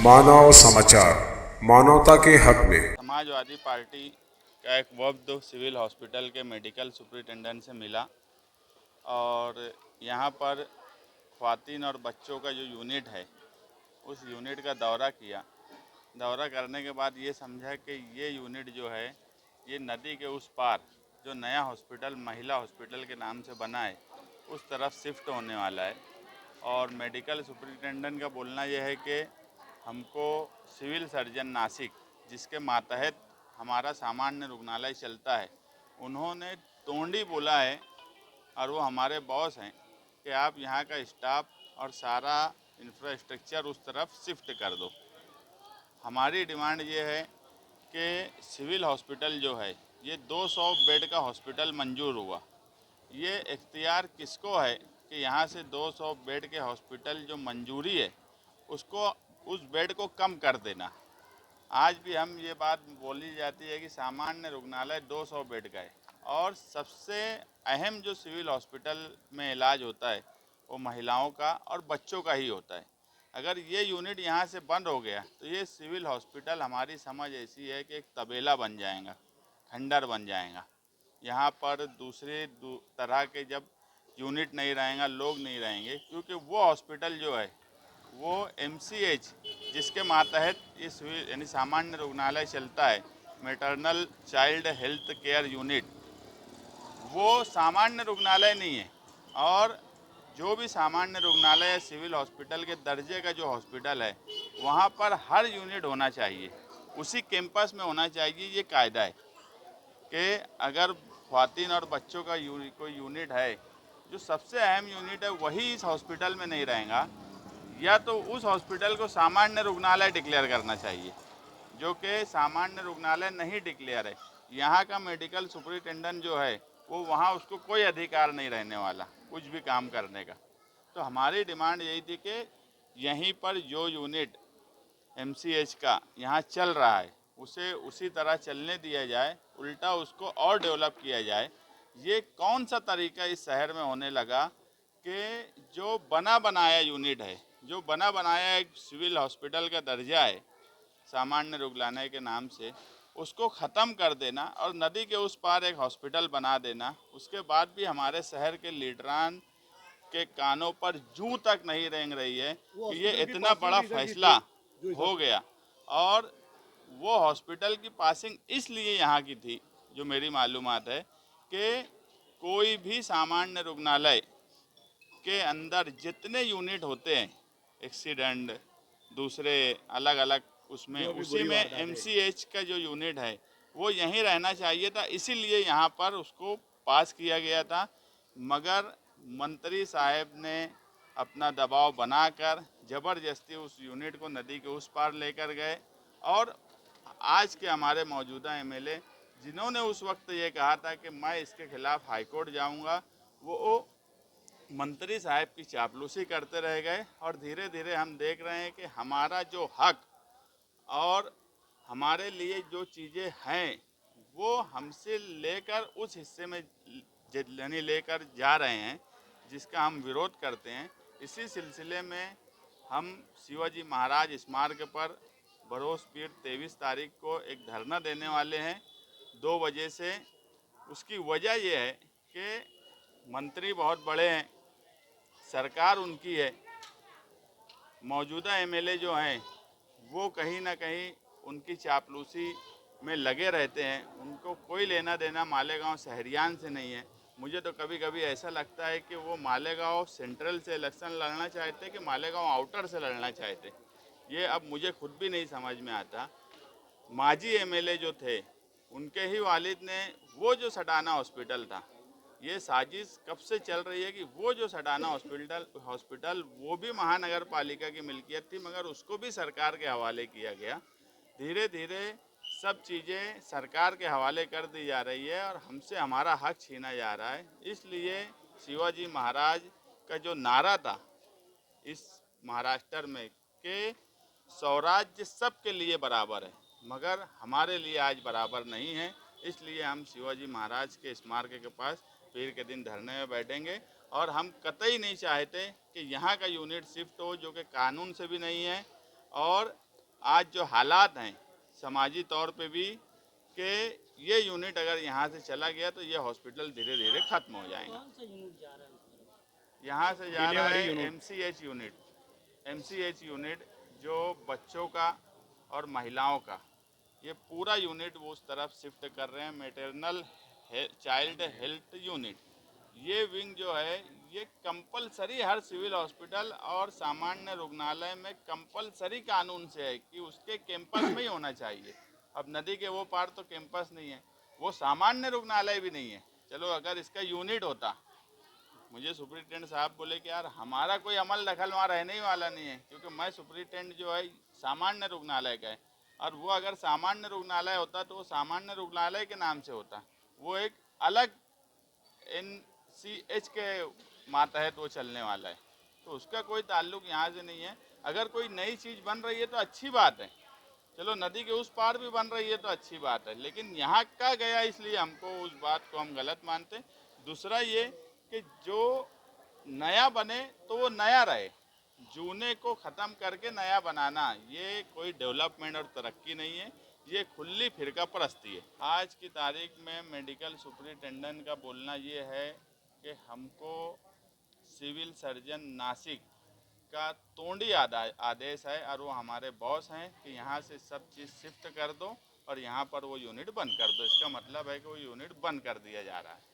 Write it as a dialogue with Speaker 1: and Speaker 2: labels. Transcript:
Speaker 1: मानव समाचार, मानवता के हक में।
Speaker 2: समाजवादी पार्टी का एक वफ्द सिविल हॉस्पिटल के मेडिकल सुपरिटेंडेंट से मिला और यहाँ पर ख्वातीन और बच्चों का जो यूनिट है उस यूनिट का दौरा किया। दौरा करने के बाद ये समझा कि ये यूनिट जो है ये नदी के उस पार जो नया हॉस्पिटल महिला हॉस्पिटल के नाम से बना है उस तरफ शिफ्ट होने वाला है। और मेडिकल सुपरिटेंडेंट का बोलना यह है कि हमको सिविल सर्जन नासिक, जिसके मातहत हमारा सामान्य रुग्णालय चलता है, उन्होंने तोंडी बोला है और वो हमारे बॉस हैं कि आप यहाँ का स्टाफ और सारा इंफ्रास्ट्रक्चर उस तरफ शिफ्ट कर दो। हमारी डिमांड ये है कि सिविल हॉस्पिटल जो है ये 200 बेड का हॉस्पिटल मंजूर हुआ। ये इख्तियार किसको है कि यहाँ से 200 बेड के हॉस्पिटल जो मंजूरी है उसको उस बेड को कम कर देना। आज भी हम ये बात बोली जाती है कि सामान्य रुग्णालय 200 बेड का है और सबसे अहम जो सिविल हॉस्पिटल में इलाज होता है वो महिलाओं का और बच्चों का ही होता है। अगर ये यूनिट यहाँ से बंद हो गया तो ये सिविल हॉस्पिटल, हमारी समझ ऐसी है कि एक तबेला बन जाएगा, खंडर बन जाएगा। यहाँ पर दूसरे तरह के जब यूनिट नहीं रहेगा, लोग नहीं रहेंगे, क्योंकि वो हॉस्पिटल जो है वो MCH जिसके मातहत ये सिविल यानी सामान्य रुग्णालय चलता है, maternal child health care unit, वो सामान्य रुग्णालय नहीं है। और जो भी सामान्य रुग्णालय या सिविल हॉस्पिटल के दर्जे का जो हॉस्पिटल है वहाँ पर हर यूनिट होना चाहिए, उसी कैंपस में होना चाहिए। ये कायदा है कि अगर ख्वातीन और बच्चों का कोई यूनिट है, जो सबसे अहम यूनिट है, वही इस हॉस्पिटल में नहीं रहेगा, या तो उस हॉस्पिटल को सामान्य रुग्णालय डिक्लेयर करना चाहिए, जो कि सामान्य रुग्णालय नहीं डिक्लेयर है। यहाँ का मेडिकल सुपरिटेंडेंट जो है वो वहाँ उसको कोई अधिकार नहीं रहने वाला कुछ भी काम करने का। तो हमारी डिमांड यही थी कि यहीं पर जो यूनिट MCH का यहाँ चल रहा है उसे उसी तरह चलने दिया जाए, उल्टा उसको और डेवलप किया जाए। ये कौन सा तरीका इस शहर में होने लगा कि जो बना बनाया यूनिट है, जो बना बनाया एक सिविल हॉस्पिटल का दर्जा है सामान्य रुग्णालय के नाम से, उसको ख़त्म कर देना और नदी के उस पार एक हॉस्पिटल बना देना। उसके बाद भी हमारे शहर के लीडरान के कानों पर जूं तक नहीं रेंग रही है कि ये इतना बड़ा फैसला हो गया। और वो हॉस्पिटल की पासिंग इसलिए यहाँ की थी, जो मेरी मालूमात है, कि कोई भी सामान्य रुग्णालय के अंदर जितने यूनिट होते हैं, एक्सीडेंट, दूसरे अलग अलग, उसमें उसी में MCH का जो यूनिट है वो यहीं रहना चाहिए था। इसीलिए यहाँ पर उसको पास किया गया था। मगर मंत्री साहब ने अपना दबाव बनाकर ज़बरदस्ती उस यूनिट को नदी के उस पार लेकर गए। और आज के हमारे मौजूदा MLA, जिन्होंने उस वक्त ये कहा था कि मैं इसके खिलाफ हाईकोर्ट जाऊंगा, वो मंत्री साहब की चापलूसी करते रह गए। और धीरे धीरे हम देख रहे हैं कि हमारा जो हक और हमारे लिए जो चीज़ें हैं वो हमसे लेकर उस हिस्से में यानी लेकर जा रहे हैं जिसका हम विरोध करते हैं। इसी सिलसिले में हम शिवाजी महाराज स्मारक पर बरोस पीर 23 तारीख को एक धरना देने वाले हैं 2 बजे से। उसकी वजह यह है कि मंत्री बहुत बड़े हैं, सरकार उनकी है, मौजूदा MLA जो हैं वो कहीं ना कहीं उनकी चापलूसी में लगे रहते हैं। उनको कोई लेना देना मालेगांव शहरियान से नहीं है। मुझे तो कभी कभी ऐसा लगता है कि वो मालेगांव सेंट्रल से इलेक्शन लड़ना चाहते कि मालेगांव आउटर से लड़ना चाहते, ये अब मुझे खुद भी नहीं समझ में आता। माजी MLA जो थे उनके ही वालिद ने वो जो सडाना हॉस्पिटल था, ये साजिश कब से चल रही है कि वो जो सडाना हॉस्पिटल वो भी महानगर पालिका की मिल्कियत थी, मगर उसको भी सरकार के हवाले किया गया। धीरे धीरे सब चीज़ें सरकार के हवाले कर दी जा रही है और हमसे हमारा हक छीना जा रहा है। इसलिए शिवाजी महाराज का जो नारा था इस महाराष्ट्र में कि स्वराज्य सबके लिए बराबर है, मगर हमारे लिए आज बराबर नहीं है। इसलिए हम शिवाजी महाराज के स्मारक के पास पीर के दिन धरने में बैठेंगे। और हम कतई नहीं चाहते कि यहाँ का यूनिट शिफ्ट हो, जो कि कानून से भी नहीं है और आज जो हालात हैं समाजी तौर पे भी कि ये यूनिट अगर यहाँ से चला गया तो ये हॉस्पिटल धीरे धीरे खत्म हो जाएगा। यहाँ से जा रहा है एमसीएच यूनिट जो बच्चों का और महिलाओं का, ये पूरा यूनिट वो उस तरफ शिफ्ट कर रहे हैं। मैटरनल चाइल्ड हेल्थ यूनिट, ये विंग जो है ये कंपलसरी हर सिविल हॉस्पिटल और सामान्य रुग्णालय में कंपलसरी कानून से है कि उसके कैंपस में ही होना चाहिए। अब नदी के वो पार तो कैंपस नहीं है, वो सामान्य रुग्णालय भी नहीं है। चलो अगर इसका यूनिट होता, मुझे सुपरिटेंडेंट साहब बोले कि यार हमारा कोई अमल दखल वहाँ रहने ही वाला नहीं है, क्योंकि मैं सुपरिटेंडेंट जो है सामान्य रुग्णालय का है, और वो अगर सामान्य रुग्णालय होता तो वो सामान्य रुग्णालय के नाम से होता, वो एक अलग NCH के मातहत वो चलने वाला है, तो उसका कोई ताल्लुक यहाँ से नहीं है। अगर कोई नई चीज़ बन रही है तो अच्छी बात है, चलो नदी के उस पार भी बन रही है तो अच्छी बात है, लेकिन यहाँ का गया इसलिए हमको उस बात को हम गलत मानते। दूसरा ये कि जो नया बने तो वो नया रहे, जूने को ख़त्म करके नया बनाना ये कोई डेवलपमेंट और तरक्की नहीं है, ये खुली फिरका परस्ती है। आज की तारीख में मेडिकल सुपरिटेंडेंट का बोलना ये है कि हमको सिविल सर्जन नासिक का तोंडी आदेश है और वो हमारे बॉस हैं कि यहाँ से सब चीज़ शिफ्ट कर दो और यहाँ पर वो यूनिट बंद कर दो। इसका मतलब है कि वो यूनिट बंद कर दिया जा रहा है।